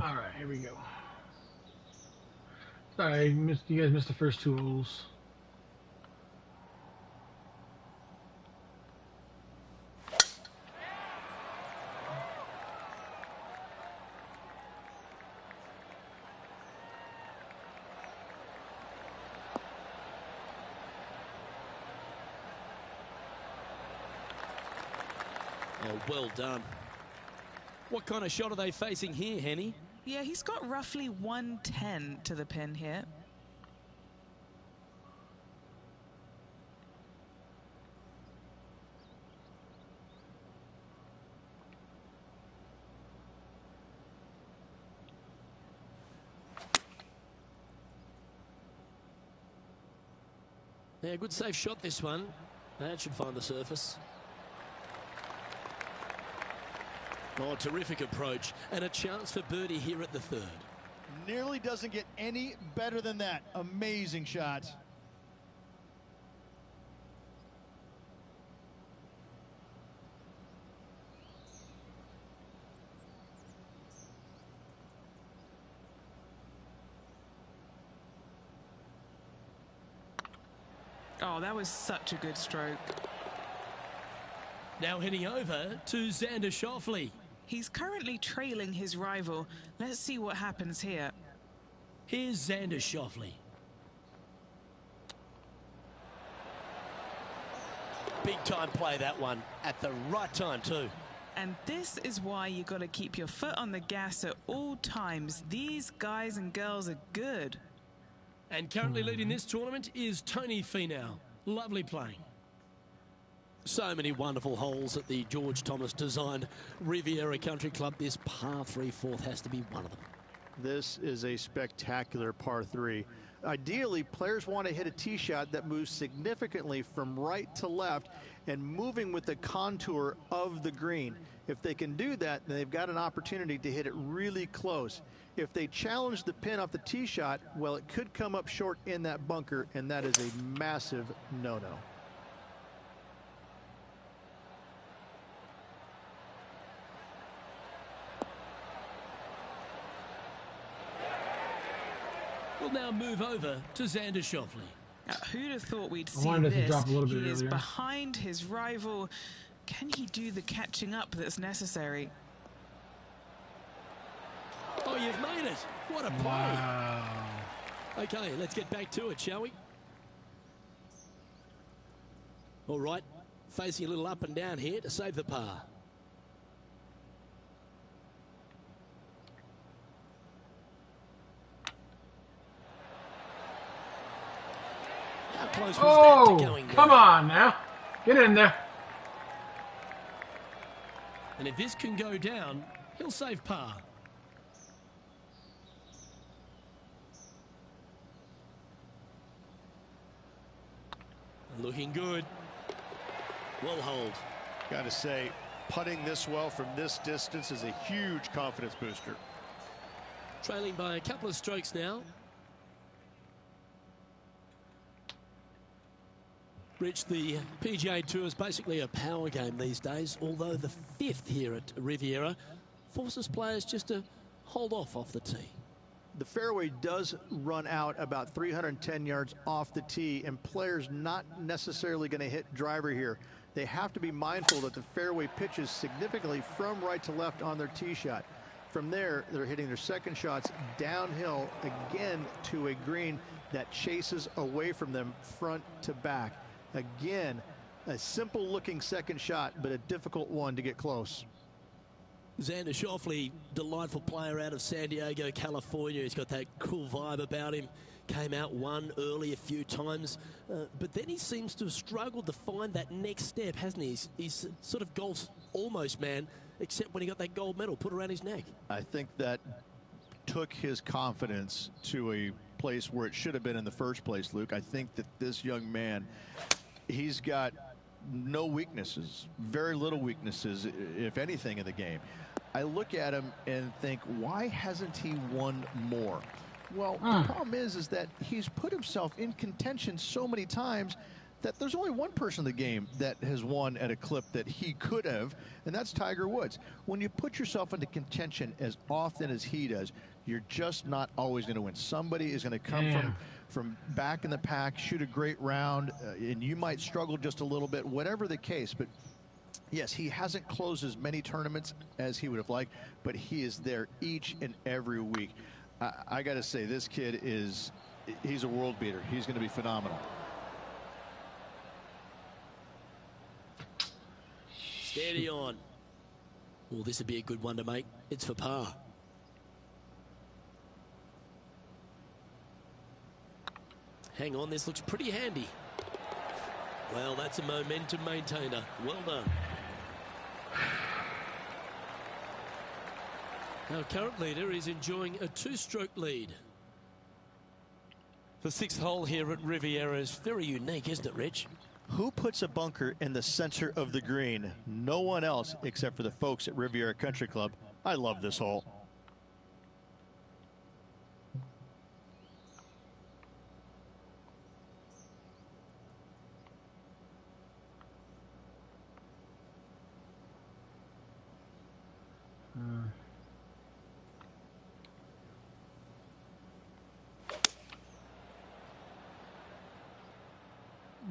All right, here we go. Sorry, you guys missed the first two holes. Oh, well done. What kind of shot are they facing here, Henny? Yeah, he's got roughly 110 to the pin here. Yeah, good safe shot this one. That should find the surface. Oh, terrific approach. And a chance for birdie here at the third. Nearly doesn't get any better than that. Amazing shot. Oh, that was such a good stroke. Now heading over to Xander Schauffele. He's currently trailing his rival. Let's see what happens here. Here's Xander Schauffele. Big time play, that one. At the right time too. And this is why you got to keep your foot on the gas at all times. These guys and girls are good. And currently leading this tournament is Tony Finau. Lovely playing. So many wonderful holes at the George Thomas designed Riviera Country Club. This par 3/4 has to be one of them. This is a spectacular par 3. Ideally, players want to hit a tee shot that moves significantly from right to left and moving with the contour of the green. If they can do that, then they've got an opportunity to hit it really close. If they challenge the pin off the tee shot, well, it could come up short in that bunker, and that is a massive no-no. We'll now move over to Xander Schauffele. Who'd have thought we'd see wanted this? to drop a little bit He is earlier. behind his rival. Can he do the catching up that's necessary? Oh, you've made it. What a play. Wow. Okay, let's get back to it, shall we? All right, facing a little up and down here to save the par. How close was that to going down? Come on now. Get in there. And if this can go down, he'll save par. Looking good. Well hold. Got to say, putting this well from this distance is a huge confidence booster. Trailing by a couple of strokes now. Rich, the PGA Tour is basically a power game these days, although the fifth here at Riviera forces players just to hold off the tee. The fairway does run out about 310 yards off the tee, and players not necessarily going to hit driver here. They have to be mindful that the fairway pitches significantly from right to left on their tee shot. From there, they're hitting their second shots downhill again to a green that chases away from them front to back. Again, a simple looking second shot, but a difficult one to get close. Xander Schauffele, delightful player out of San Diego, California. He's got that cool vibe about him. Came out one early a few times, but then he seems to have struggled to find that next step, hasn't he? He's sort of golf's almost man, except when he got that gold medal put around his neck. I think that took his confidence to a place where it should have been in the first place, Luke. I think that this young man, he's got no weaknesses, very little weaknesses, if anything, in the game. I look at him and think, why hasn't he won more? Well, the problem is that he's put himself in contention so many times that there's only one person in the game that has won at a clip that he could have, and that's Tiger Woods. When you put yourself into contention as often as he does, you're just not always going to win. Somebody is going to come from back in the pack, shoot a great round, and you might struggle just a little bit, whatever the case. But yes, he hasn't closed as many tournaments as he would have liked, but he is there each and every week. I got to say, this kid he's a world beater. He's going to be phenomenal. Steady on. Well, this would be a good one to make. It's for par. Hang on, this looks pretty handy. Well, that's a momentum maintainer. Well done. Our current leader is enjoying a 2-stroke lead. The 6th hole here at Riviera is very unique, isn't it, Rich? Who puts a bunker in the center of the green? No one else except for the folks at Riviera Country Club. I love this hole.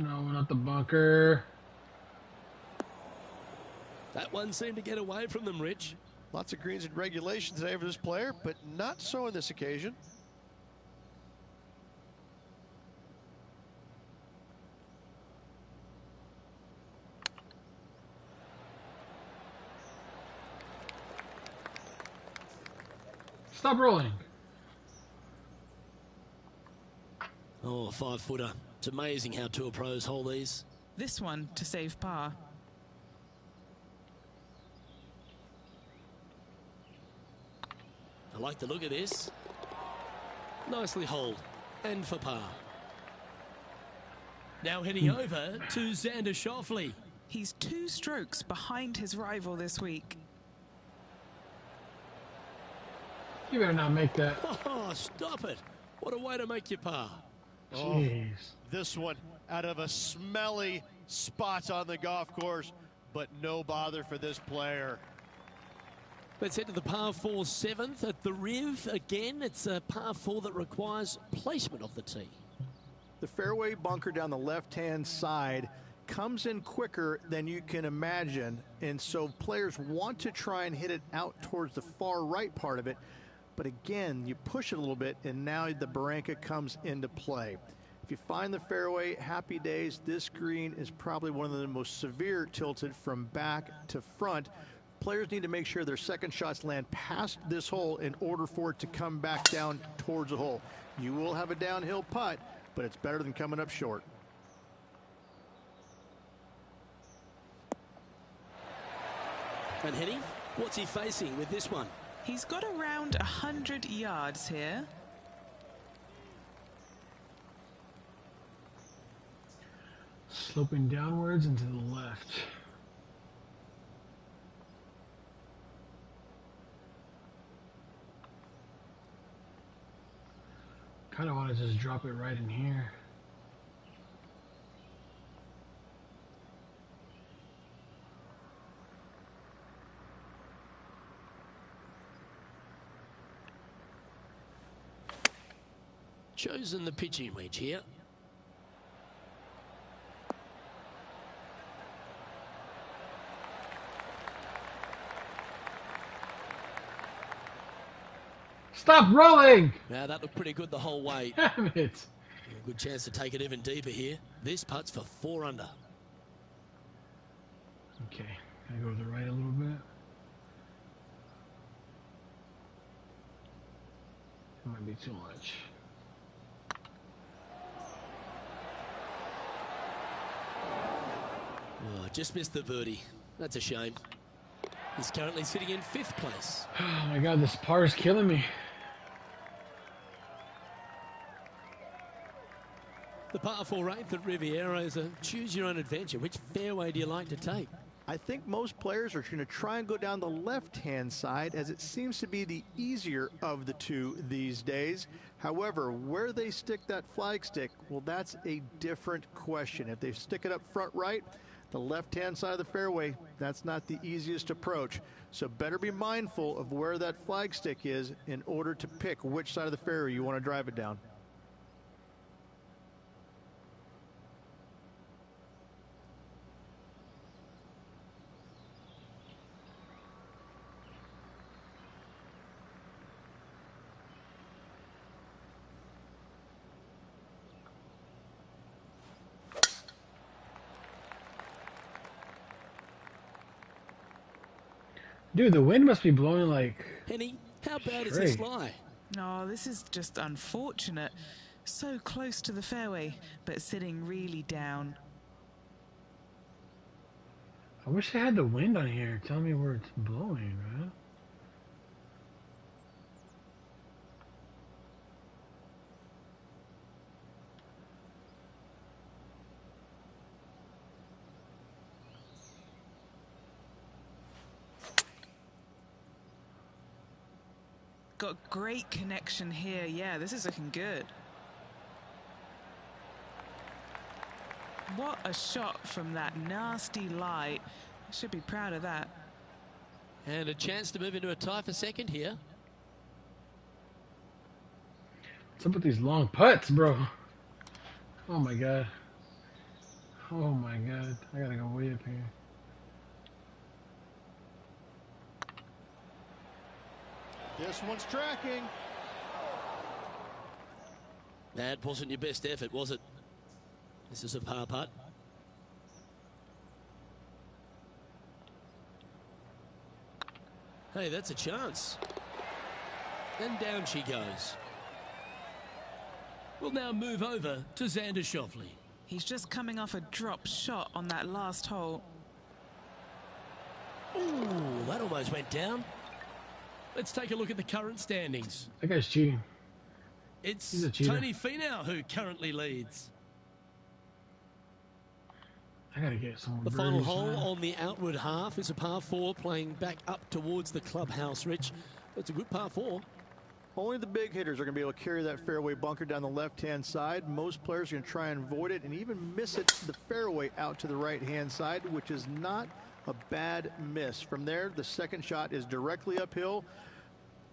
No, not the bunker. That one seemed to get away from them, Rich. Lots of greens in regulation today for this player, but not so on this occasion. Stop rolling. Oh, 5-footer. It's amazing how tour pros hold these. This one to save par. I like the look of this. Nicely holed. And for par. Now heading over to Xander Schauffele. He's 2 strokes behind his rival this week. You better not make that. Oh, stop it. What a way to make your par. Jeez. This one out of a smelly spot on the golf course, but no bother for this player. Let's head to the par 4 7th at the Riv. Again, it's a par 4 that requires placement of the tee. The fairway bunker down the left-hand side comes in quicker than you can imagine, and so players want to try and hit it out towards the far right part of it. But again, you push it a little bit, and now the barranca comes into play. If you find the fairway, happy days. This green is probably one of the most severe tilted from back to front. Players need to make sure their second shots land past this hole in order for it to come back down towards the hole. You will have a downhill putt, but it's better than coming up short. And Henny, what's he facing with this one? He's got around 100 yards here. Sloping downwards and to the left. Kind of want to just drop it right in here. Chosen the pitching wedge here. Stop rolling! Now that looked pretty good the whole way. Damn it! A good chance to take it even deeper here. This putt's for 4 under. Okay, can I go to the right a little bit? That might be too much. Oh, just missed the birdie. That's a shame. He's currently sitting in 5th place. Oh my god, this par is killing me. The par 4 8th at Riviera is a choose your own adventure. Which fairway do you like to take? I think most players are going to try and go down the left-hand side as it seems to be the easier of the two these days. However, where they stick that flag stick, well, that's a different question. If they stick it up front right, the left-hand side of the fairway, that's not the easiest approach. So better be mindful of where that flag stick is in order to pick which side of the fairway you want to drive it down. Dude, the wind must be blowing like Henny, how bad is straight. this lie? Oh, this is just unfortunate. So close to the fairway, but sitting really down. I wish I had the wind on here. Tell me where it's blowing, man. Got great connection here. Yeah, this is looking good. What a shot from that nasty light. Should be proud of that. And a chance to move into a tie for second here. What's up with these long putts, bro? Oh my god. Oh my god. I gotta go way up here. This one's tracking. That wasn't your best effort, was it? This is a par putt. Hey, that's a chance. And down she goes. We'll now move over to Xander Schauffele. He's just coming off a drop shot on that last hole. Ooh, that almost went down. Let's take a look at the current standings. That guy's cheating. It's He's a cheater. Tony Finau who currently leads. I gotta get some more The final birdies, hole man. on the outward half is a par 4 playing back up towards the clubhouse, Rich. It's a good par 4. Only the big hitters are going to be able to carry that fairway bunker down the left-hand side. Most players are going to try and avoid it and even miss it the fairway out to the right-hand side, which is not a bad miss. From there, the second shot is directly uphill.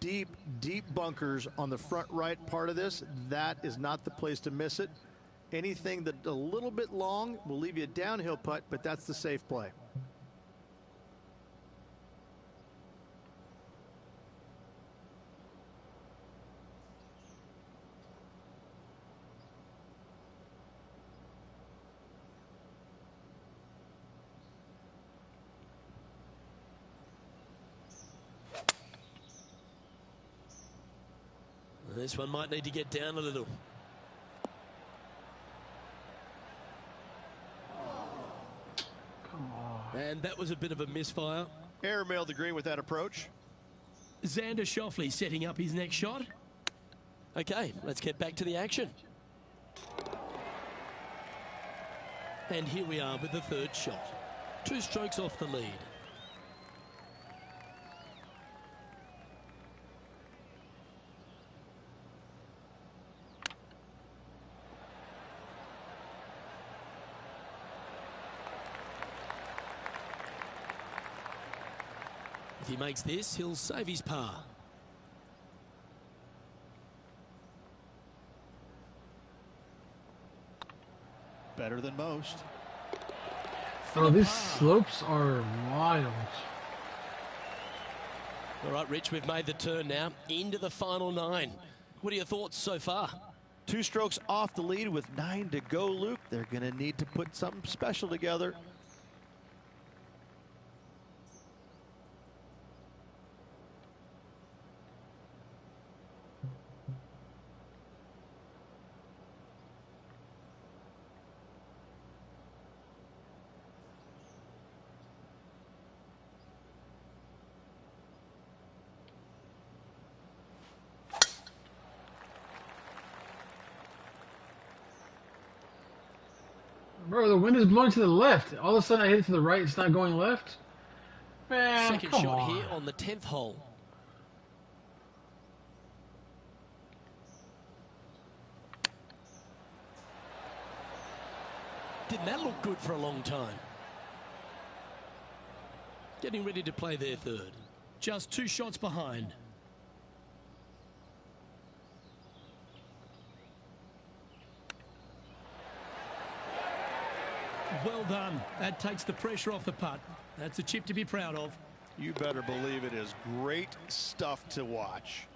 Deep, deep bunkers on the front right part of this. That is not the place to miss it. Anything that a little bit long will leave you a downhill putt, but that's the safe play. This one might need to get down a little. Come on. And that was a bit of a misfire. Airmailed the green with that approach. Xander Schauffele setting up his next shot. Okay, let's get back to the action. And here we are with the third shot. 2 strokes off the lead. If he makes this, he'll save his par. Better than most. Oh, these slopes are wild. All right, Rich, we've made the turn now into the final 9. What are your thoughts so far? 2 strokes off the lead with 9 to go, Luke. They're going to need to put something special together. Bro, the wind is blowing to the left. All of a sudden I hit it to the right. It's not going left. Man, Second come shot on. here on the 10th hole. Didn't that look good for a long time? Getting ready to play their third. Just 2 shots behind. Well done. That takes the pressure off the putt. That's a chip to be proud of. You better believe it is great stuff to watch.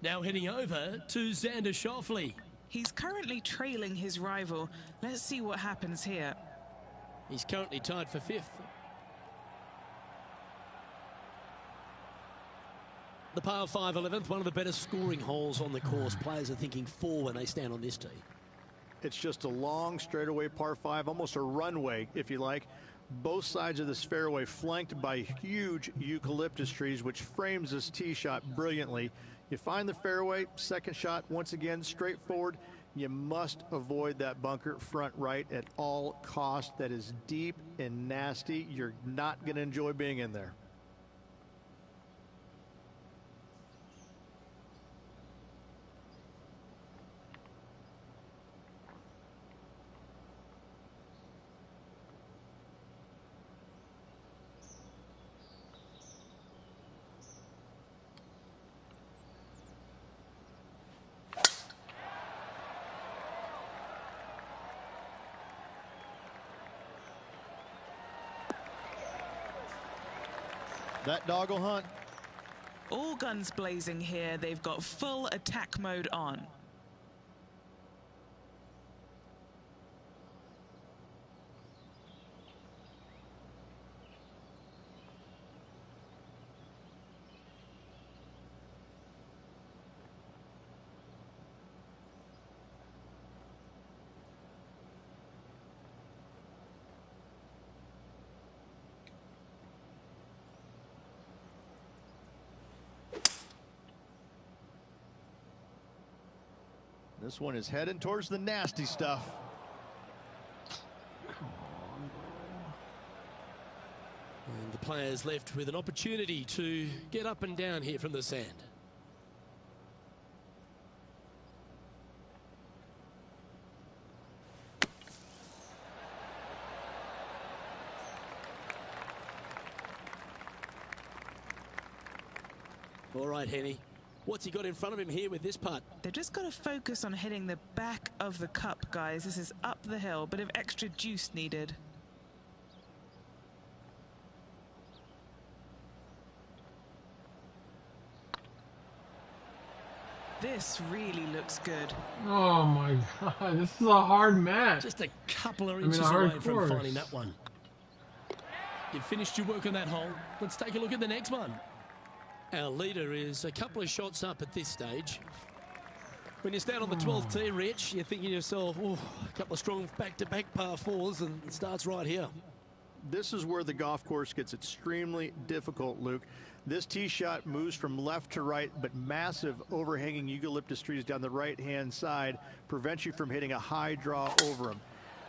Now heading over to Xander Schauffele. He's currently trailing his rival. Let's see what happens here. He's currently tied for 5th. The par 5 11th, one of the better scoring holes on the course. Players are thinking 4 when they stand on this tee. It's just a long straightaway par 5, almost a runway, if you like. Both sides of this fairway flanked by huge eucalyptus trees, which frames this tee shot brilliantly. You find the fairway, second shot, once again, straightforward. You must avoid that bunker front right at all costs. That is deep and nasty. You're not going to enjoy being in there. That dog will hunt. All guns blazing here. They've got full attack mode on. This one is heading towards the nasty stuff. And the players left with an opportunity to get up and down here from the sand. All right, Henny. What's he got in front of him here with this putt? They've just got to focus on hitting the back of the cup, guys. This is up the hill. Bit of extra juice needed. This really looks good. Oh my God, this is a hard match. Just a couple of inches away from finding that one. You've finished your work on that hole. Let's take a look at the next one. Our leader is a couple of shots up at this stage. When you stand on the 12th tee, Rich, you're thinking to yourself, oh, a couple of strong back-to-back par 4s, and it starts right here. This is where the golf course gets extremely difficult, Luke. This tee shot moves from left to right, but massive overhanging eucalyptus trees down the right-hand side prevent you from hitting a high draw over them.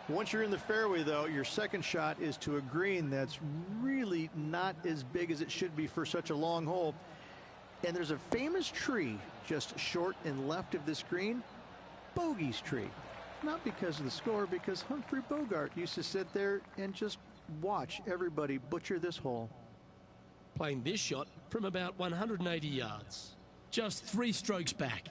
Once you're in the fairway, though, your second shot is to a green that's really not as big as it should be for such a long hole. And there's a famous tree just short and left of this green, Bogey's tree. Not because of the score, because Humphrey Bogart used to sit there and just watch everybody butcher this hole. Playing this shot from about 180 yards. Just 3 strokes back.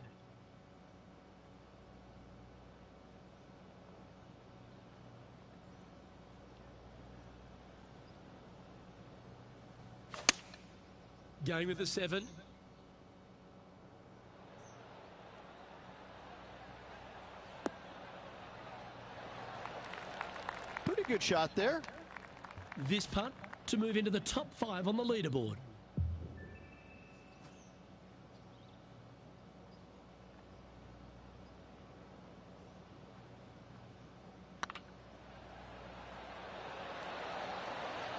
Going with the 7. Pretty good shot there. This putt to move into the top 5 on the leaderboard.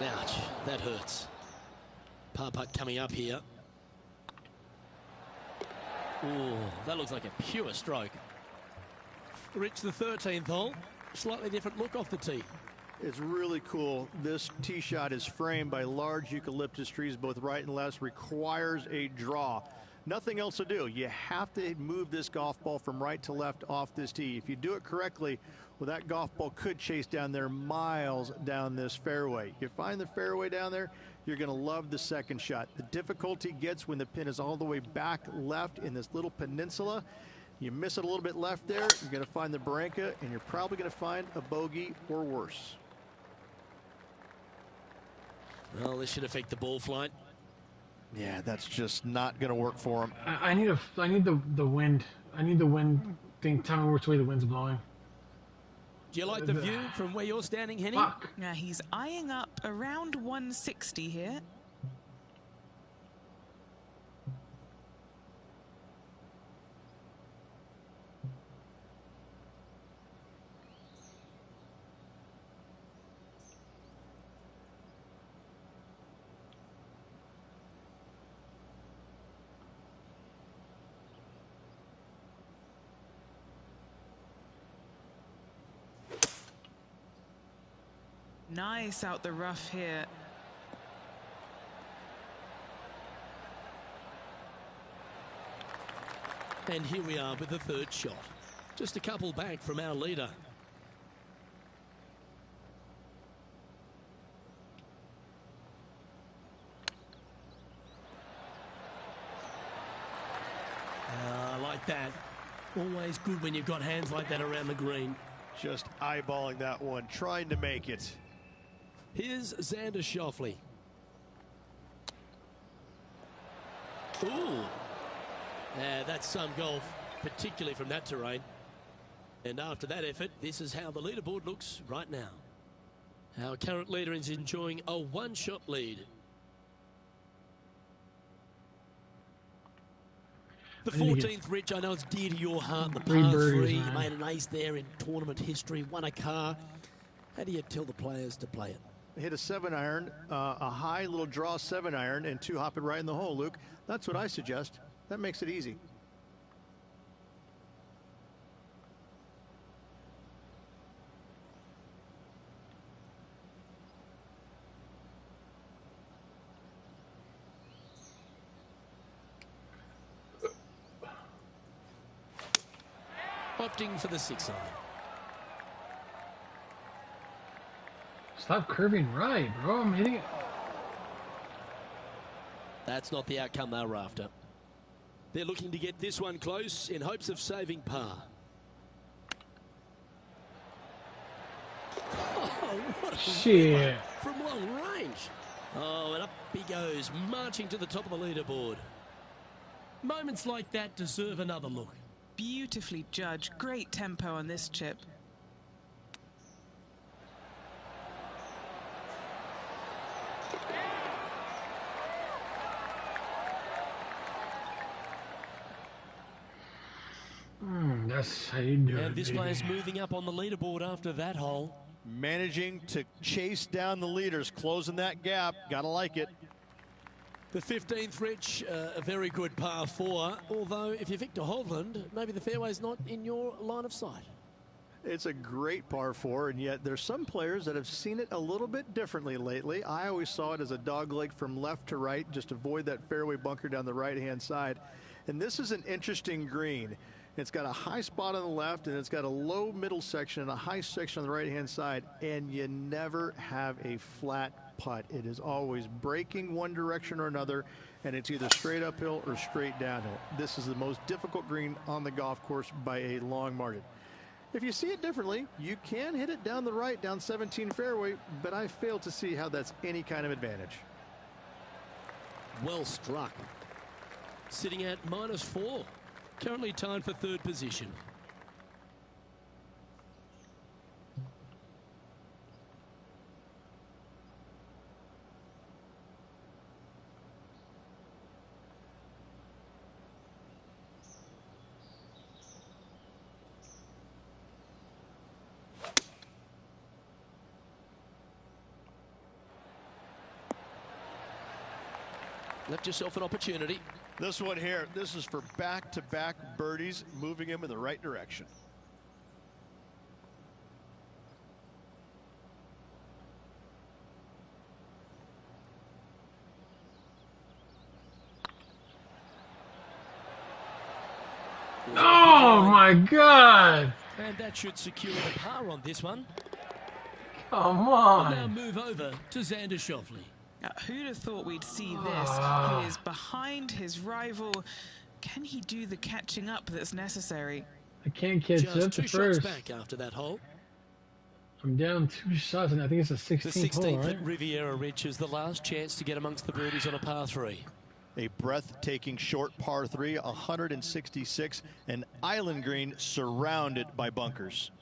Ouch, that hurts. Par putt coming up here. Ooh, that looks like a pure stroke. Rich, the 13th hole. slightly different look off the tee. It's really cool. This tee shot is framed by large eucalyptus trees, both right and left, requires a draw. Nothing else to do. You have to move this golf ball from right to left off this tee. If you do it correctly, well, that golf ball could chase down there miles down this fairway. You find the fairway down there, you're going to love the second shot. The difficulty gets when the pin is all the way back left in this little peninsula. You miss it a little bit left there, you're going to find the barranca, and you're probably going to find a bogey or worse. Well, this should affect the ball flight. Yeah, that's just not going to work for him. I need the wind. I need the wind thing. Tell me which way the wind's blowing. Do you like the view from where you're standing, Henny? Fuck. Now he's eyeing up around 160 here. Nice out the rough here. And here we are with the third shot. Just a couple back from our leader. I like that. Always good when you've got hands like that around the green. Just eyeballing that one, trying to make it. Here's Xander Schauffele. Ooh. That's some golf, particularly from that terrain. And after that effort, this is how the leaderboard looks right now. Our current leader is enjoying a one-shot lead. The 14th, Rich, I know it's dear to your heart. The par three, you made an ace there in tournament history, won a car. How do you tell the players to play it? Hit a 7-iron, a high little draw 7-iron, and 2 hop it right in the hole, Luke. That's what I suggest. That makes it easy. Opting for the 6-iron. Stop curving right, bro. I'm hitting it. That's not the outcome they were after. They're looking to get this one close in hopes of saving par. Oh, what a shit from long range. Oh, and up he goes, marching to the top of the leaderboard. Moments like that deserve another look. Beautifully judged. Great tempo on this chip. That's how you do it. And this player's moving up on the leaderboard after that hole. Managing to chase down the leaders, closing that gap. Gotta like it. The 15th, Rich, a very good par 4. Although, if you're Victor Hovland, maybe the fairway's not in your line of sight. It's a great par 4, and yet there's some players that have seen it a little bit differently lately. I always saw it as a dogleg from left to right, just avoid that fairway bunker down the right-hand side. And this is an interesting green. It's got a high spot on the left, and it's got a low middle section and a high section on the right-hand side, and you never have a flat putt. It is always breaking one direction or another, and it's either straight uphill or straight downhill. This is the most difficult green on the golf course by a long margin. If you see it differently, you can hit it down the right, down 17 fairway, but I fail to see how that's any kind of advantage. Well struck. Sitting at -4. Currently tied for 3rd position. Left yourself an opportunity. This one here, this is for back-to-back birdies, moving him in the right direction. Oh my God! And that should secure the par on this one. Come We'll now on! move over to Xander Schauffele. Now, who'd have thought we'd see this? He is behind his rival. Can he do the catching up that's necessary? I can't catch Just up to 2 shots first. back after that hole. I'm down 2 shots, and I think it's a The 16th 16th hole, right? at Riviera Ridge is the last chance to get amongst the birdies on a par 3. A breathtaking short par 3, 166, an island green surrounded by bunkers.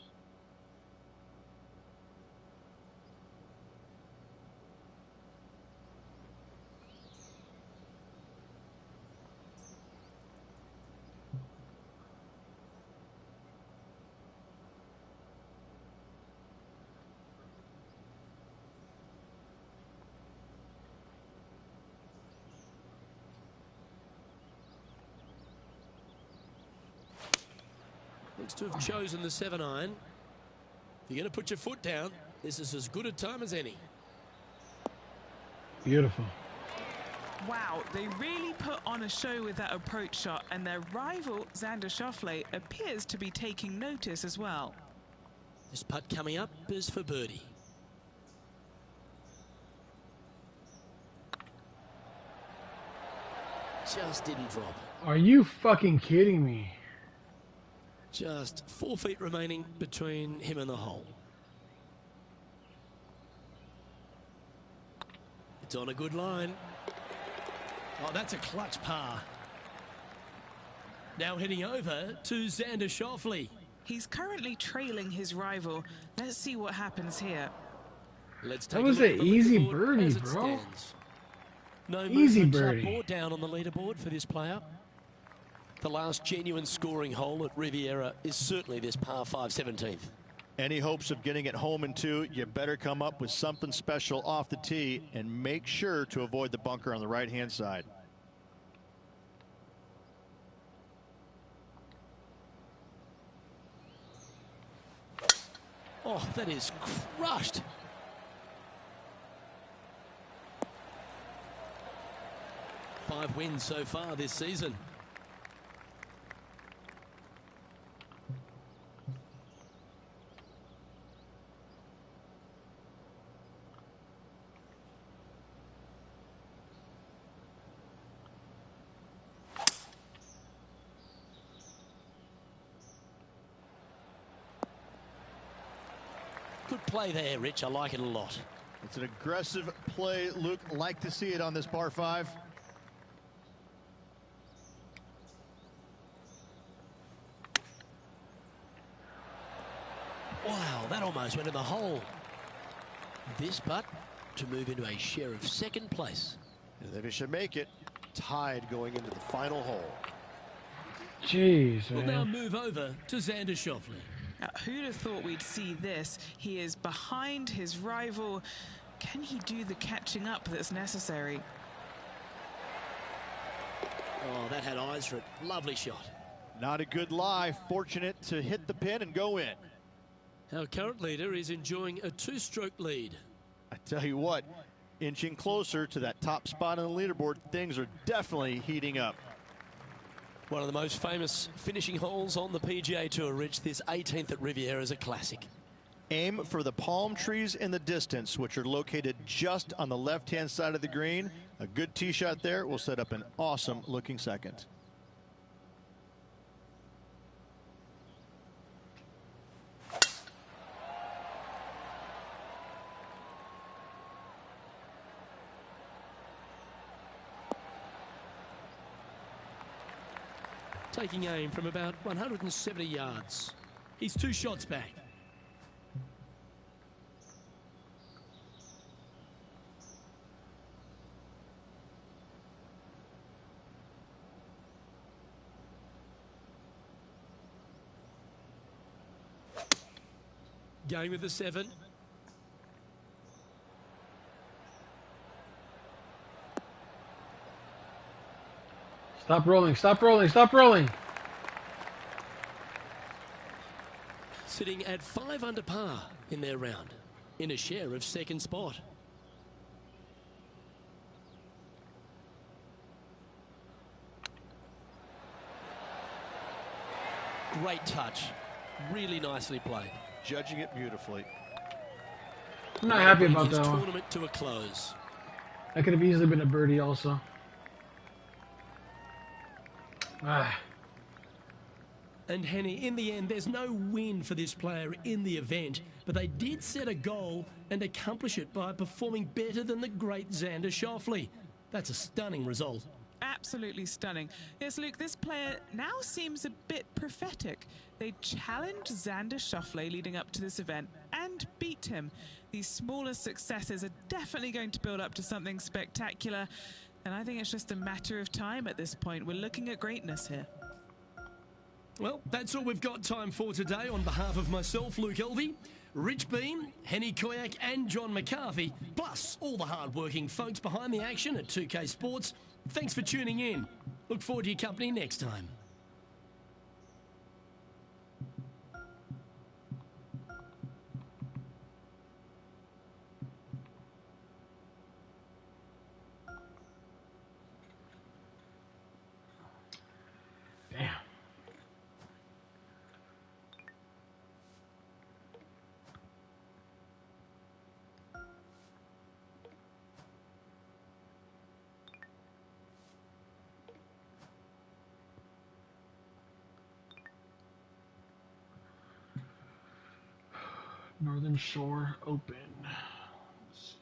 Looks to have chosen the 7-iron. If you're going to put your foot down, this is as good a time as any. Beautiful. Wow, they really put on a show with that approach shot, and their rival, Xander Schauffele, appears to be taking notice as well. This putt coming up is for birdie. Just didn't drop. Are you fucking kidding me? Just 4 feet remaining between him and the hole. It's on a good line. Oh, that's a clutch par. Now heading over to Xander Schauffele. He's currently trailing his rival. Let's see what happens here. Let's That take a was look an at the easy leaderboard birdie, as it bro. stands. No Easy movement birdie. up or down on the leaderboard for this player. The last genuine scoring hole at Riviera is certainly this par 5 17th. Any hopes of getting it home in 2, you better come up with something special off the tee and make sure to avoid the bunker on the right-hand side. Oh, that is crushed. Five wins so far this season. Good play there, Rich. I like it a lot. It's an aggressive play, Luke. Like to see it on this par 5. Wow, that almost went in the hole. This putt to move into a share of second place. And if he should make it, tied going into the final hole. Jeez, We'll now man. move over to Xander Schauffele. Now, who'd have thought we'd see this? He is behind his rival. Can he do the catching up that's necessary? Oh, that had eyes for it. Lovely shot. Not a good lie. Fortunate to hit the pin and go in. Our current leader is enjoying a 2-stroke lead. I tell you what, inching closer to that top spot on the leaderboard, things are definitely heating up. One of the most famous finishing holes on the PGA Tour, Rich. This 18th at Riviera is a classic. Aim for the palm trees in the distance, which are located just on the left-hand side of the green. A good tee shot there will set up an awesome-looking second. Taking aim from about 170 yards. He's 2 shots back. Going with the 7. Stop rolling, stop rolling, stop rolling. Sitting at 5 under par in their round, in a share of second spot. Great touch. Really nicely played. Judging it beautifully. I'm not happy about His that one. tournament to a close. That could have easily been a birdie also. Ah. And Henny, in the end, there's no win for this player in the event, but they did set a goal and accomplish it by performing better than the great Xander Schauffele. That's a stunning result. Absolutely stunning. Yes, Luke, this player now seems a bit prophetic. They challenged Xander Schauffele leading up to this event and beat him. These smaller successes are definitely going to build up to something spectacular, and I think it's just a matter of time at this point. We're looking at greatness here. Well, that's all we've got time for today. On behalf of myself, Luke Elvey, Rich Beam, Henny Koyak and John McCarthy, plus all the hard-working folks behind the action at 2K Sports, thanks for tuning in. Look forward to your company next time. Damn. Northern Shore Open. Let's see.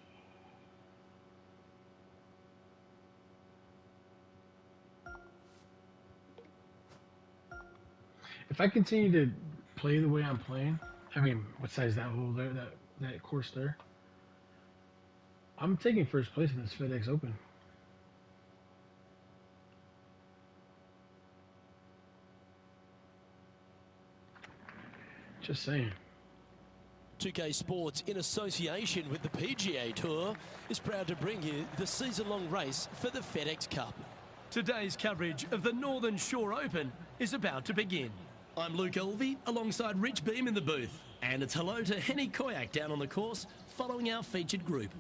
If I continue to play the way I'm playing, I mean, what size that hole there, that course there, I'm taking first place in this FedEx Open. Just saying. 2K Sports, in association with the PGA Tour, is proud to bring you the season-long race for the FedEx Cup. Today's coverage of the Northern Shore Open is about to begin. I'm Luke Elvey, alongside Rich Beam in the booth. And it's hello to Henny Koyak down on the course, following our featured group.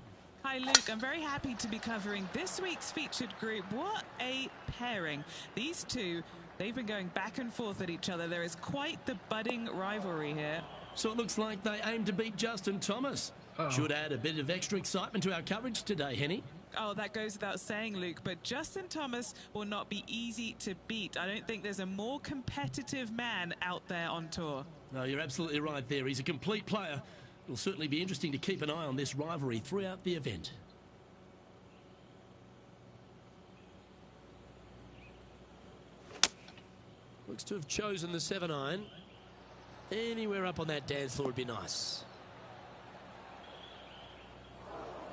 Hi Luke, I'm very happy to be covering this week's featured group. What a pairing. These two, they've been going back and forth at each other. There is quite the budding rivalry here. So it looks like they aim to beat Justin Thomas. Should add a bit of extra excitement to our coverage today, Henny. Oh, that goes without saying, Luke, but Justin Thomas will not be easy to beat. I don't think there's a more competitive man out there on tour. No, you're absolutely right there. He's a complete player. It'll certainly be interesting to keep an eye on this rivalry throughout the event. Looks to have chosen the 7-iron. Anywhere up on that dance floor would be nice.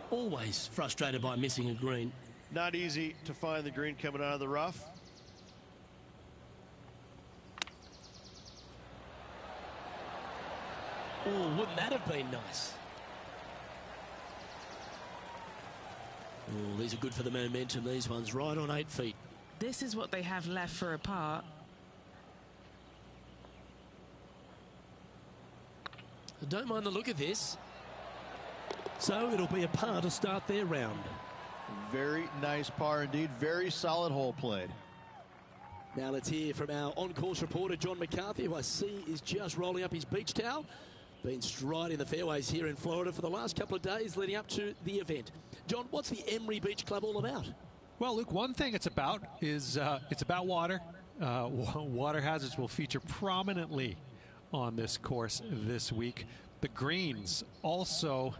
Always frustrated by missing a green. Not easy to find the green coming out of the rough. Oh, wouldn't that have been nice? Oh, these are good for the momentum. These ones right on 8 feet. This is what they have left for a par. I don't mind the look of this. So it'll be a par to start their round. Very nice par indeed. Very solid hole played. Now let's hear from our on-course reporter, John McCarthy, who I see is just rolling up his beach towel. Been striding the fairways here in Florida for the last couple of days leading up to the event. John, what's the Emery Beach Club all about? Well, Luke, one thing it's about is it's about water. Water hazards will feature prominently on this course this week. The greens also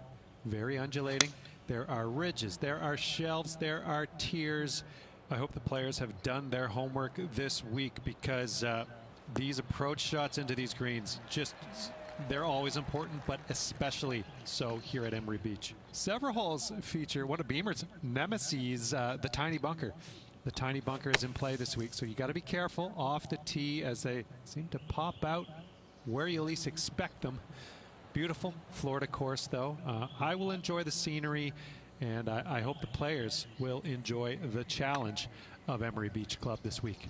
very undulating. There are ridges, there are shelves, there are tiers. I hope the players have done their homework this week because these approach shots into these greens, they're always important, but especially so here at Emery Beach. Several holes feature one of Beamer's nemesis, the tiny bunker. The tiny bunker is in play this week, so you got to be careful off the tee as they seem to pop out where you least expect them. Beautiful Florida course, though. I will enjoy the scenery, and I hope the players will enjoy the challenge of Emery Beach Club this week.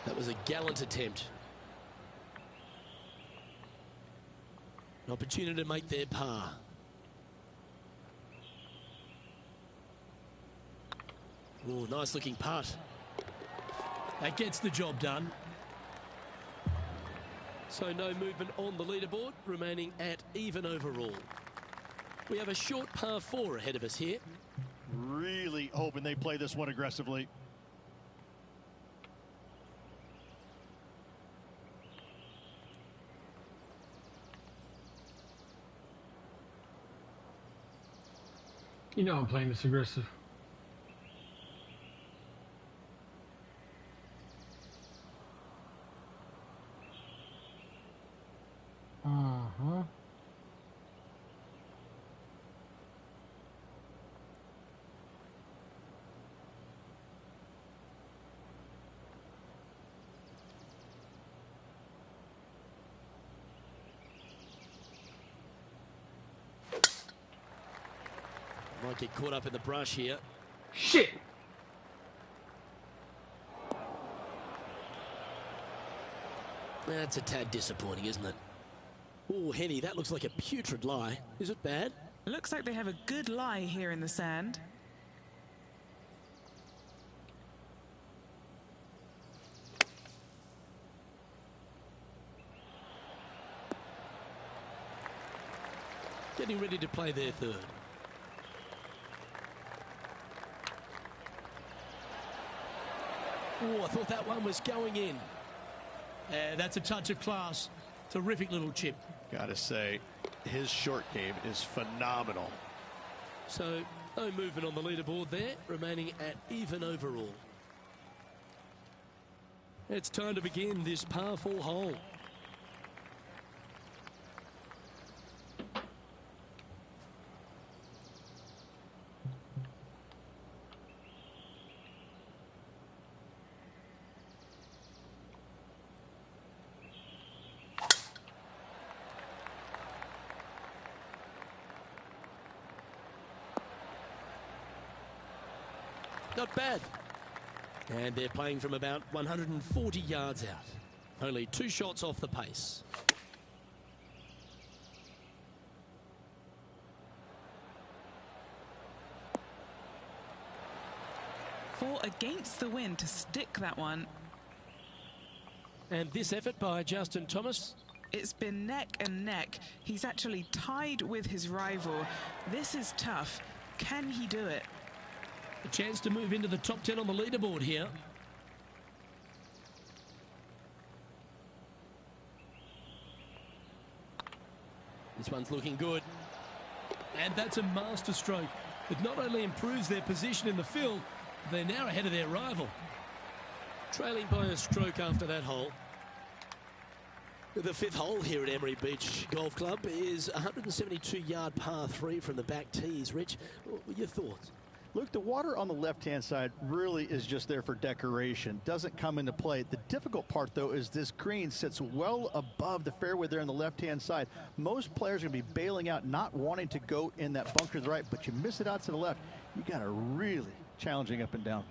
That was a gallant attempt. An opportunity to make their par. Oh, nice looking putt. That gets the job done. So no movement on the leaderboard, remaining at even overall. We have a short par 4 ahead of us here. Really hoping they play this one aggressively. You know I'm playing this aggressive. Uh-huh. Might get caught up in the brush here. Shit! That's a tad disappointing, isn't it? Oh, Henny, that looks like a putrid lie. Is it bad? It looks like they have a good lie here in the sand. Getting ready to play their third. Oh, I thought that one was going in. That's a touch of class. Terrific little chip. Gotta say, his short game is phenomenal. So, no movement on the leaderboard there, remaining at even overall. It's time to begin this par 4 hole. Not bad. And they're playing from about 140 yards out. Only 2 shots off the pace. Fought against the wind to stick that one. And this effort by Justin Thomas. It's been neck and neck. He's actually tied with his rival. This is tough. Can he do it? A chance to move into the top 10 on the leaderboard here. This one's looking good. And that's a master stroke. It not only improves their position in the field, they're now ahead of their rival. Trailing by a stroke after that hole. The 5th hole here at Emery Beach Golf Club is 172-yard par 3 from the back tees. Rich, your thoughts? Look, the water on the left-hand side really is just there for decoration. Doesn't come into play. The difficult part, though, is this green sits well above the fairway there on the left-hand side. Most players are going to be bailing out, not wanting to go in that bunker to the right, but you miss it out to the left. You got a really challenging up and down.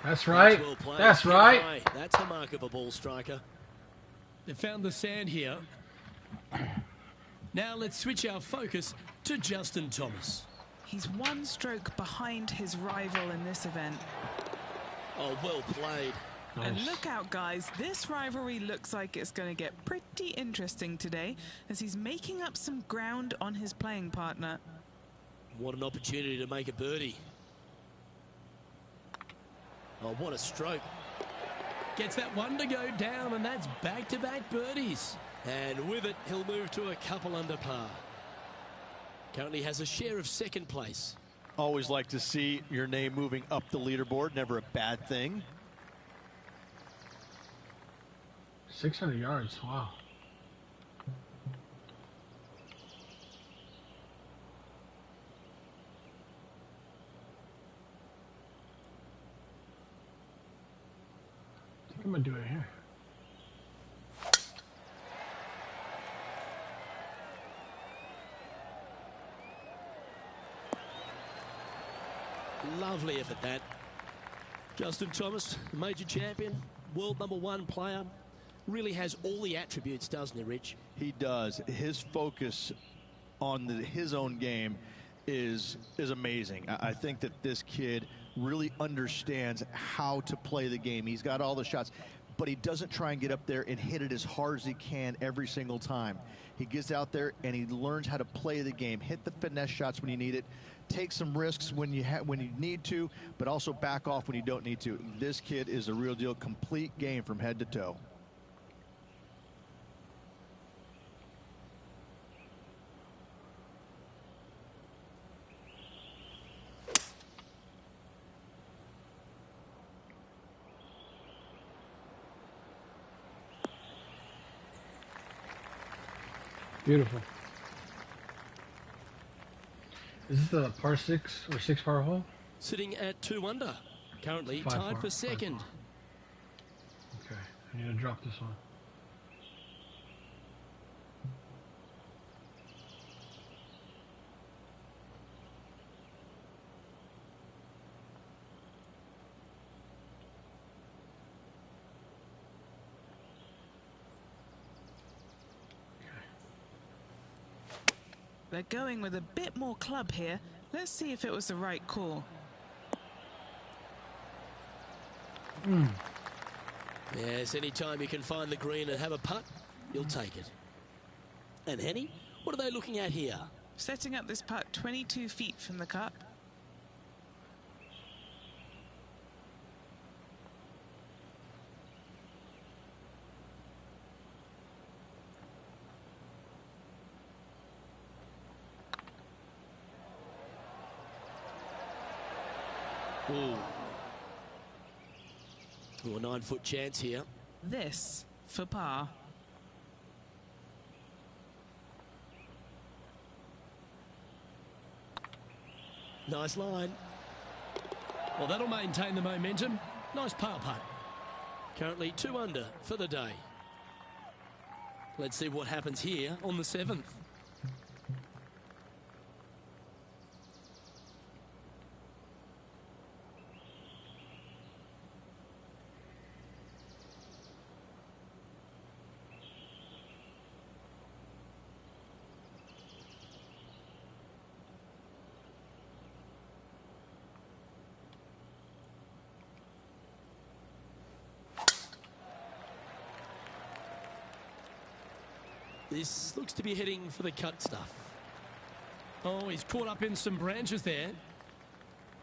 That's right. Well played. That's right. High. That's the mark of a ball striker. They found the sand here. Now let's switch our focus to Justin Thomas. He's 1 stroke behind his rival in this event. Oh, well played. Nice. And look out, guys. This rivalry looks like it's going to get pretty interesting today as he's making up some ground on his playing partner. What an opportunity to make a birdie. Oh, what a stroke. Gets that one to go down, and that's back-to-back birdies. And with it, he'll move to a couple under par. Currently has a share of 2nd place. Always like to see your name moving up the leaderboard. Never a bad thing. 600 yards. Wow. I think I'm going to do it here. Lovely effort, that. Justin Thomas, major champion, world #1 player, really has all the attributes, doesn't he, Rich? He does. His focus on his own game is amazing. I think that this kid really understands how to play the game. He's got all the shots, but he doesn't try and get up there and hit it as hard as he can every single time. He gets out there and he learns how to play the game, hit the finesse shots when you need it, take some risks when you need to, but also back off when you don't need to. This kid is a real deal, complete game from head to toe. Beautiful. Is this the par 6 or 6 par hole? Sitting at 2 under. Currently Five tied par, for five second. par. Okay, I need to drop this one. They're going with a bit more club here. Let's see if it was the right call. Yes, anytime you can find the green and have a putt, you'll take it. And Henny, what are they looking at here? Setting up this putt 22 feet from the cup. Ooh. Ooh, a 9-foot chance here. This for par. Nice line. Well, that'll maintain the momentum. Nice par putt. Currently 2 under for the day. Let's see what happens here on the 7th. This looks to be heading for the cut stuff. Oh, he's caught up in some branches there.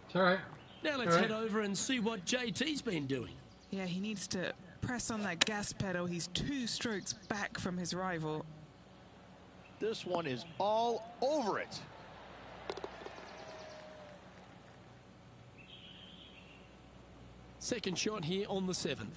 It's all right. Now let's head over and see what JT's been doing. Yeah, he needs to press on that gas pedal. He's 2 strokes back from his rival. This one is all over it. Second shot here on the 7th.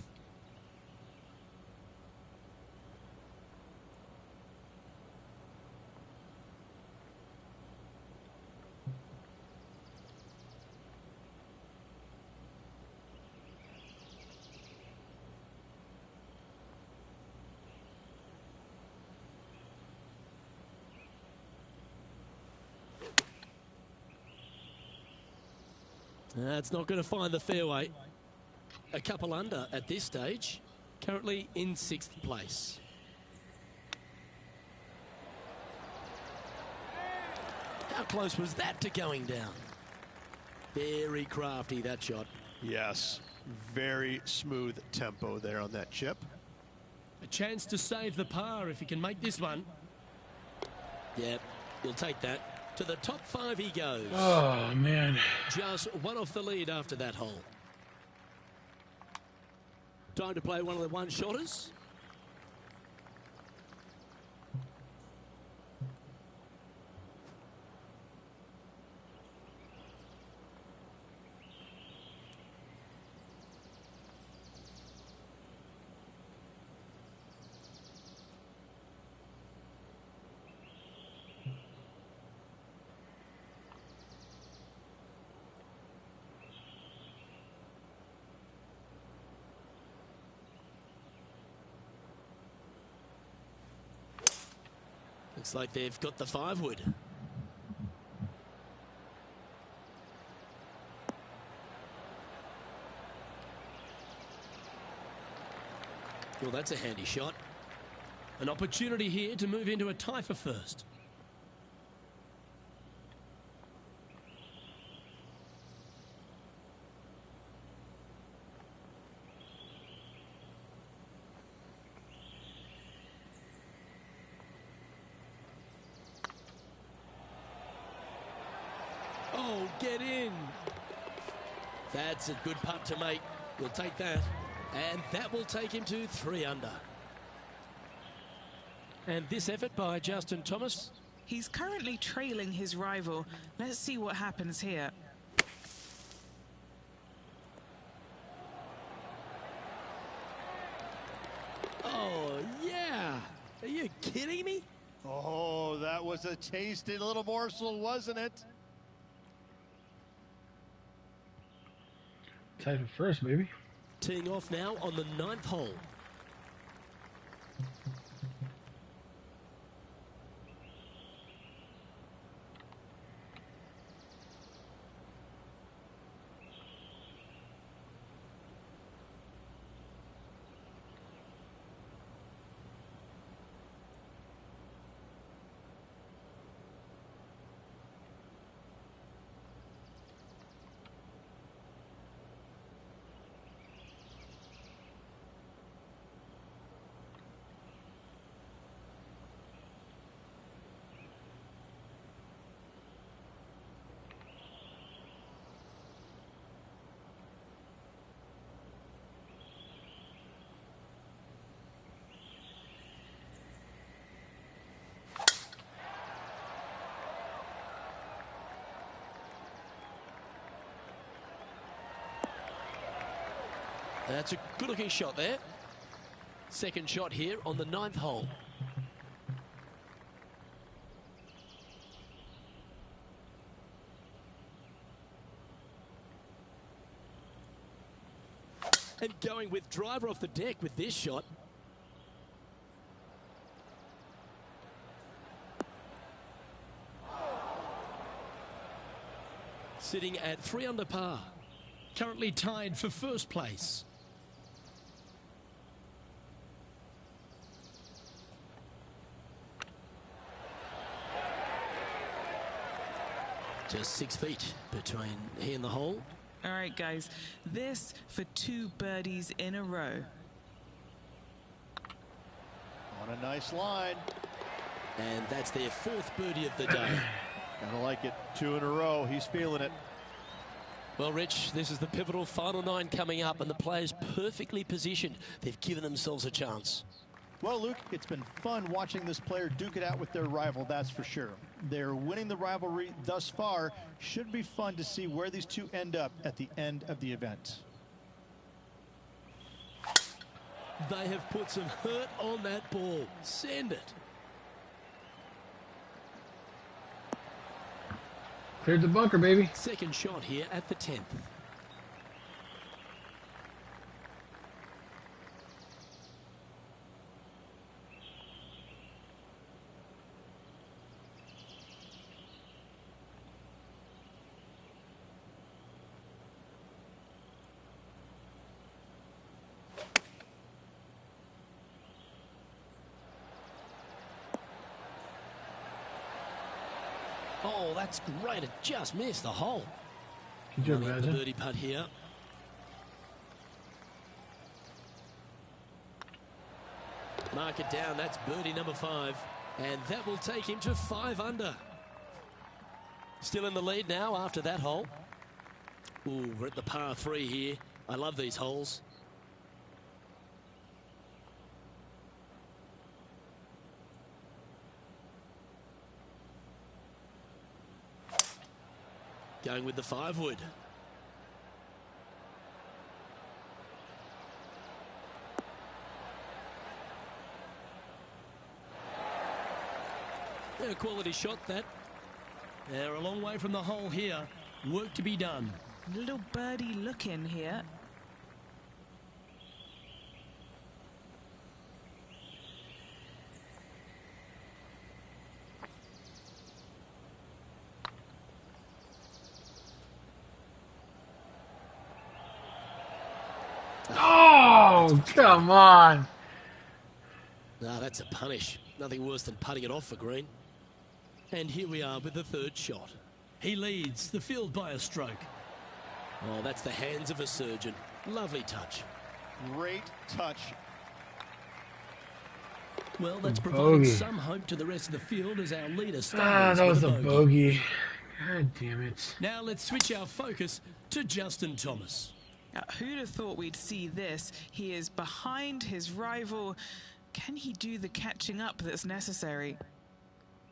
That's not going to find the fairway. A couple under at this stage. Currently in 6th place. How close was that to going down? Very crafty, that shot. Yes, very smooth tempo there on that chip. A chance to save the par if he can make this one. Yep, he'll take that. To the top 5 he goes. Oh, man. Just 1 off the lead after that hole. Time to play one of the one-shotters. Looks like they've got the 5-wood. Well, that's a handy shot. An opportunity here to move into a tie for first. get in. That's a good putt to make. We'll take that. And that will take him to 3 under. And this effort by Justin Thomas. He's currently trailing his rival. Let's see what happens here. Oh, yeah. Are you kidding me? Oh, that was a tasty little morsel, wasn't it? Tied for first, baby. Teeing off now on the 9th hole. That's a good-looking shot there. Second shot here on the 9th hole. And going with driver off the deck with this shot. Sitting at 3 under par. Currently tied for first place. Just 6 feet between he and the hole. All right, guys, this for 2 birdies in a row. On a nice line. And that's their 4th birdie of the day. Gotta like it. 2 in a row. He's feeling it. Well, Rich, this is the pivotal final 9 coming up, and the players perfectly positioned. They've given themselves a chance. Well, Luke, it's been fun watching this player duke it out with their rival, that's for sure. They're winning the rivalry thus far. Should be fun to see where these two end up at the end of the event. They have put some hurt on that ball. Send it. Cleared the bunker, baby. Second shot here at the 10th. Oh, that's great. It just missed the hole. Could you The imagine? birdie putt here. Mark it down. That's birdie number 5. And that will take him to 5 under. Still in the lead now after that hole. Ooh, we're at the par 3 here. I love these holes. Going with the 5-wood. A quality shot that. They're a long way from the hole here. Work to be done. Little birdie look in here. Oh, come on. Ah, that's a punish. Nothing worse than putting it off for green. And here we are with the 3rd shot. He leads the field by a stroke. Oh, that's the hands of a surgeon. Lovely touch. Great touch. Well, that's providing Bogey. some hope to the rest of the field as our leader Ah, stumbles that was with a a bogey. God damn it. Now let's switch our focus to Justin Thomas. Who'd have thought we'd see this? He is behind his rival. Can he do the catching up that's necessary?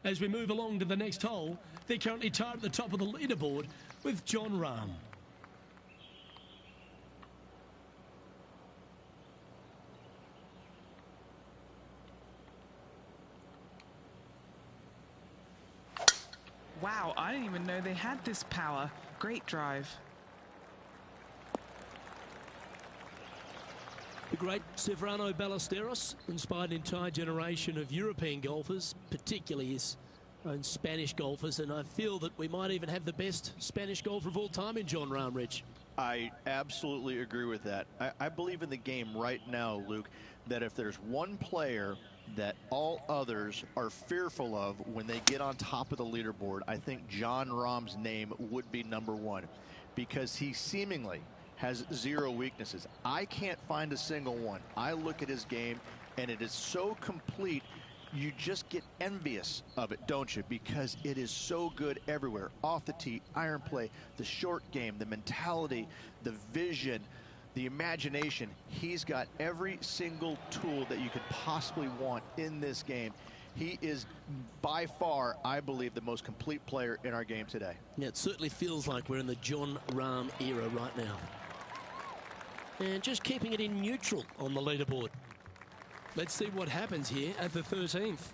As we move along to the next hole, they're currently tied at the top of the leaderboard with Jon Rahm. Wow, I didn't even know they had this power. Great drive. The great Severano Ballesteros inspired an entire generation of European golfers, particularly his own Spanish golfers, and I feel that we might even have the best Spanish golfer of all time in Jon Rahm, Rich. I absolutely agree with that. I believe in the game right now, Luke, that if there's one player that all others are fearful of when they get on top of the leaderboard, I think Jon Rahm's name would be number one, because he seemingly has zero weaknesses. I can't find a single one. I look at his game and it is so complete, you just get envious of it, don't you? Because it is so good everywhere. Off the tee, iron play, the short game, the mentality, the vision, the imagination. He's got every single tool that you could possibly want in this game. He is by far, I believe, the most complete player in our game today. Yeah, it certainly feels like we're in the Jon Rahm era right now. And just keeping it in neutral on the leaderboard. Let's see what happens here at the 13th.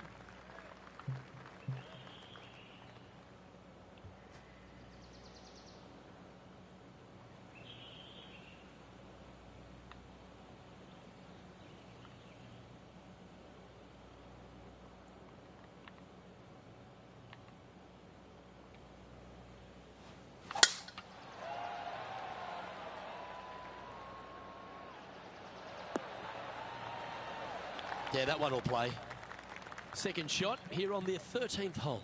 Yeah, that one will play. Second shot here on the 13th hole.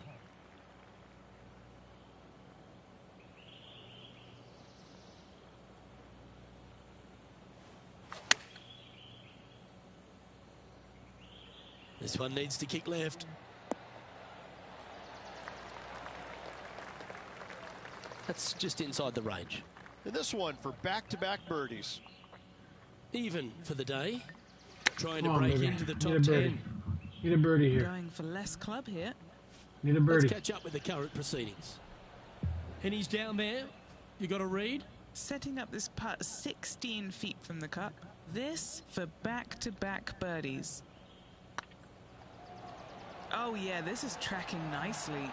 This one needs to kick left. That's just inside the range. And this one for back-to-back birdies. Even for the day. Trying to Come on, break baby. into the Need top a birdie. 10. Need a birdie here. Going for less club here. Need a birdie. Let's catch up with the current proceedings. And he's down there. You got a read? Setting up this putt 16 feet from the cup. This for back-to-back birdies. Oh yeah, this is tracking nicely.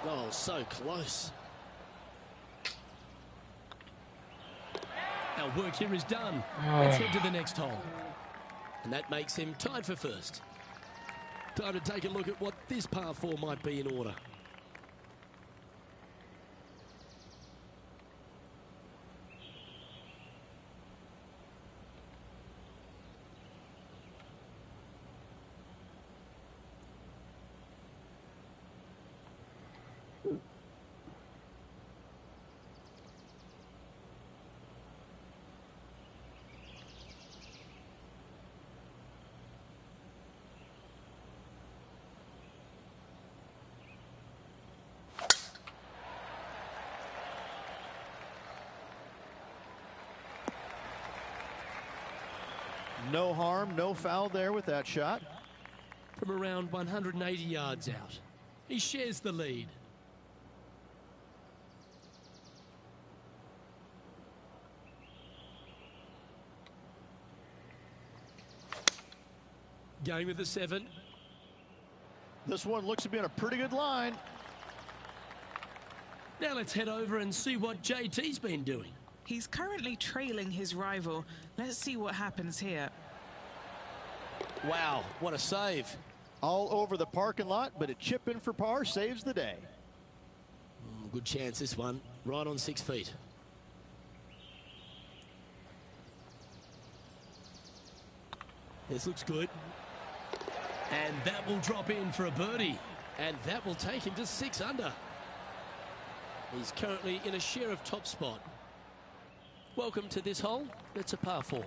Oh, so close. Our work here is done. Let's head to the next hole. And that makes him tied for first. Time to take a look at what this par 4 might be in order. No harm, no foul there with that shot. From around 180 yards out, he shares the lead. Going with the 7. This one looks to be on a pretty good line. Now let's head over and see what JT's been doing. He's currently trailing his rival. Let's see what happens here. Wow, what a save. All over the parking lot, but a chip in for par saves the day. Good chance this one, right on 6 feet. This looks good. And that will drop in for a birdie. And that will take him to 6 under. He's currently in a share of top spot. Welcome to this hole. It's a par 4.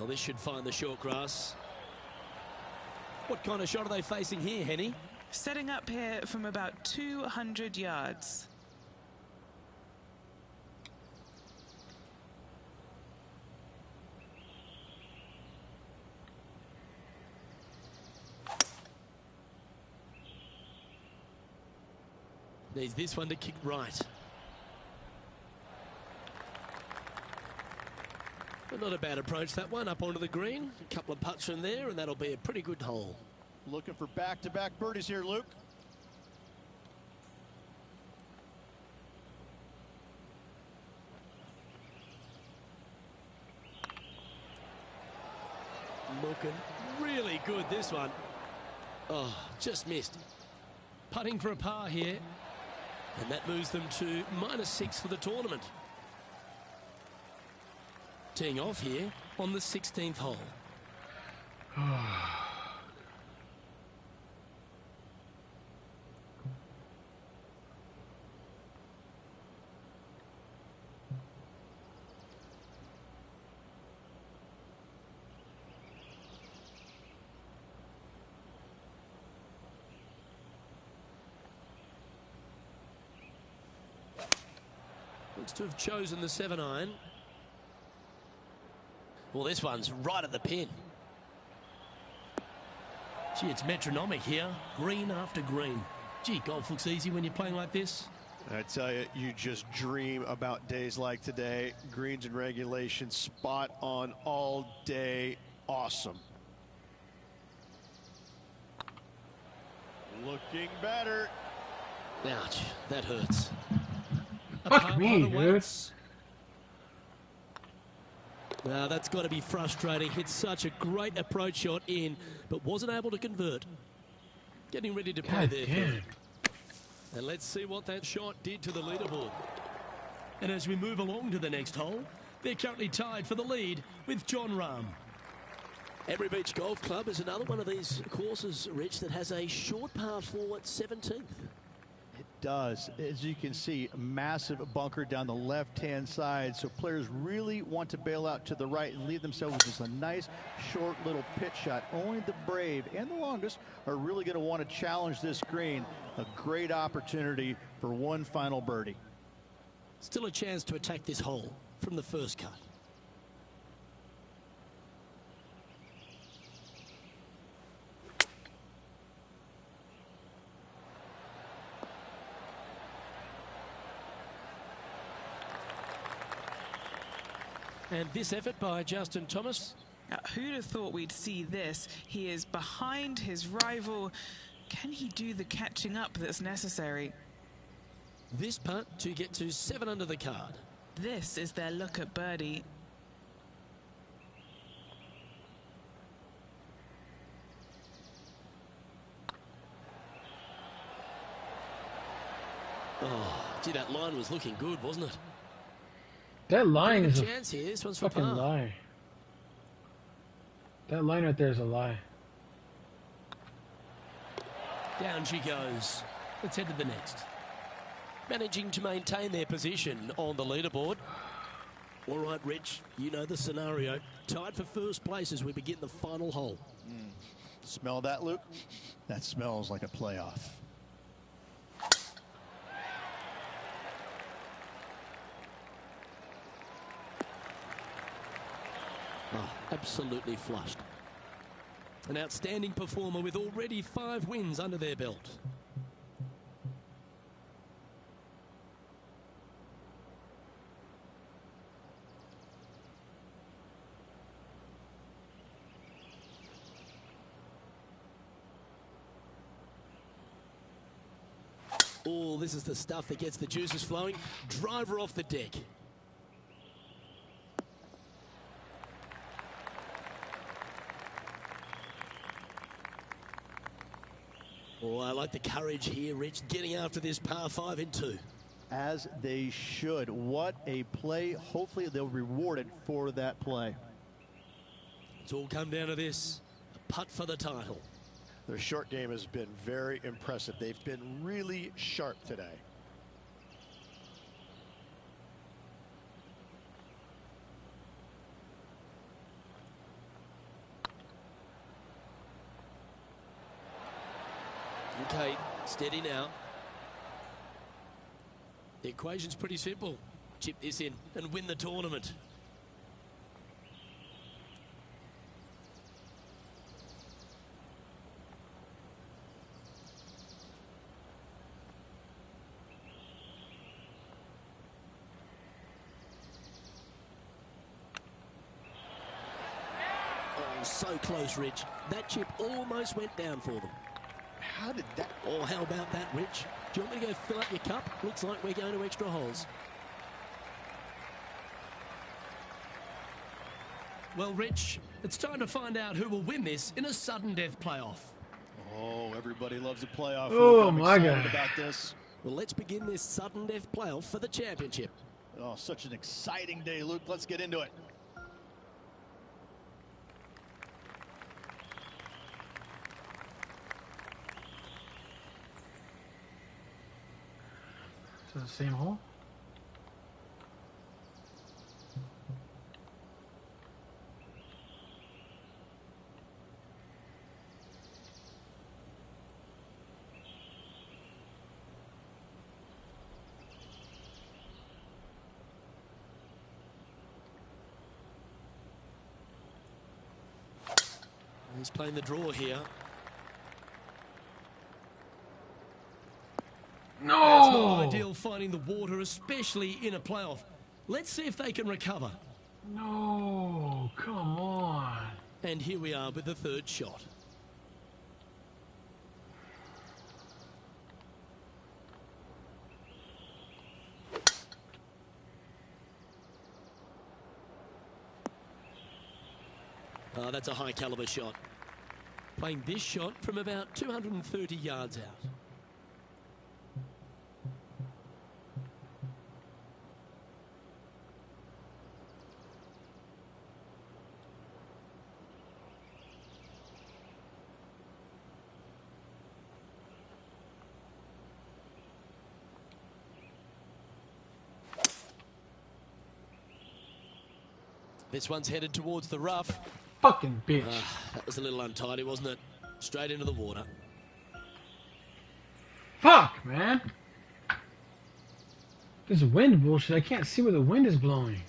Well, this should find the short grass. What kind of shot are they facing here, Henny? Setting up here from about 200 yards. Needs this one to kick right. But not a bad approach, that one, up onto the green. A couple of putts from there, and that'll be a pretty good hole. Looking for back-to-back birdies here, Luke. Looking really good, this one. Oh, just missed. Putting for a par here. And that moves them to -6 for the tournament. Teeing off here on the 16th hole. Looks to have chosen the 7-iron. Well, this one's right at the pin. Gee, it's metronomic here. Green after green. Gee, golf looks easy when you're playing like this. I tell you, you just dream about days like today. Greens and regulation, spot on all day. Awesome. Looking better. Ouch, that hurts. Fuck me, dude. Now that's got to be frustrating. Hit such a great approach shot in, but wasn't able to convert. Getting ready to play God there. damn. And let's see what that shot did to the leaderboard. And as we move along to the next hole, they're currently tied for the lead with John Rahm. Every Beach Golf Club is another one of these courses, Rich, that has a short par 4 at 17th. It does. As you can see, a massive bunker down the left-hand side. So players really want to bail out to the right and leave themselves with just a nice, short little pitch shot. Only the brave and the longest are really going to want to challenge this green. A great opportunity for one final birdie. Still a chance to attack this hole from the first cut. And this effort by Justin Thomas. Now, who'd have thought we'd see this? He is behind his rival. Can he do the catching up that's necessary? This putt to get to 7 under the card. This is their look at birdie. Oh, gee, that line was looking good, wasn't it? That line is a chance here. This one's for fucking par. lie. That line right there is a lie. Down she goes. Let's head to the next. Managing to maintain their position on the leaderboard. All right, Rich, you know the scenario. Tied for first place as we begin the final hole. Smell that, Luke? That smells like a playoff. Oh, absolutely flushed. An outstanding performer with already 5 wins under their belt. Oh, this is the stuff that gets the juices flowing. Driver off the deck. Oh, I like the courage here, Rich, getting after this par 5 in 2. As they should. What a play. Hopefully they'll be rewarded for that play. It's all come down to this. A putt for the title. Their short game has been very impressive. They've been really sharp today. Okay, steady now. The equation's pretty simple. Chip this in and win the tournament. Oh, so close, Rich. That chip almost went down for them. How did that? Oh, how about that, Rich? Do you want me to go fill up your cup? Looks like we're going to extra holes. Well, Rich, it's time to find out who will win this in a sudden death playoff. Oh, everybody loves a playoff. Oh, I'm my excited God. about this. Well, let's begin this sudden death playoff for the championship. Oh, such an exciting day, Luke. Let's get into it. So the same hole? He's playing the draw here. No! It's not ideal finding the water, especially in a playoff. Let's see if they can recover. No, come on. And here we are with the third shot. Oh, that's a high caliber shot. Playing this shot from about 230 yards out. This one's headed towards the rough. Fucking bitch. That was a little untidy, wasn't it? Straight into the water. Fuck, man. This wind bullshit. I can't see where the wind is blowing.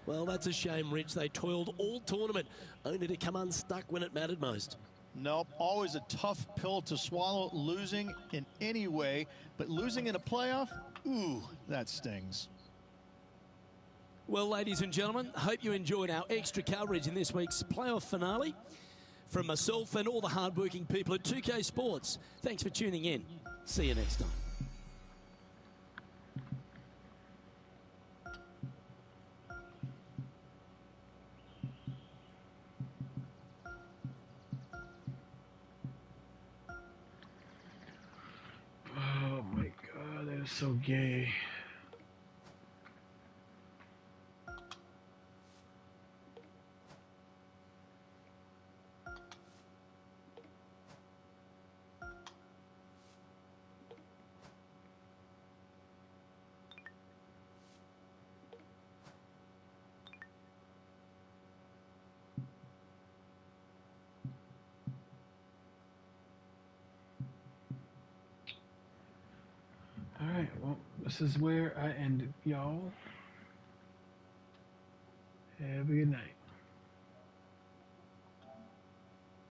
Well, that's a shame, Rich. They toiled all tournament, only to come unstuck when it mattered most. Nope, always a tough pill to swallow, losing in any way, but losing in a playoff, ooh, that stings. Well, ladies and gentlemen, hope you enjoyed our extra coverage in this week's playoff finale. From myself and all the hardworking people at 2K Sports, thanks for tuning in. See you next time. Oh my god, that is so gay. Alright, well, this is where I end it, y'all. Have a good night.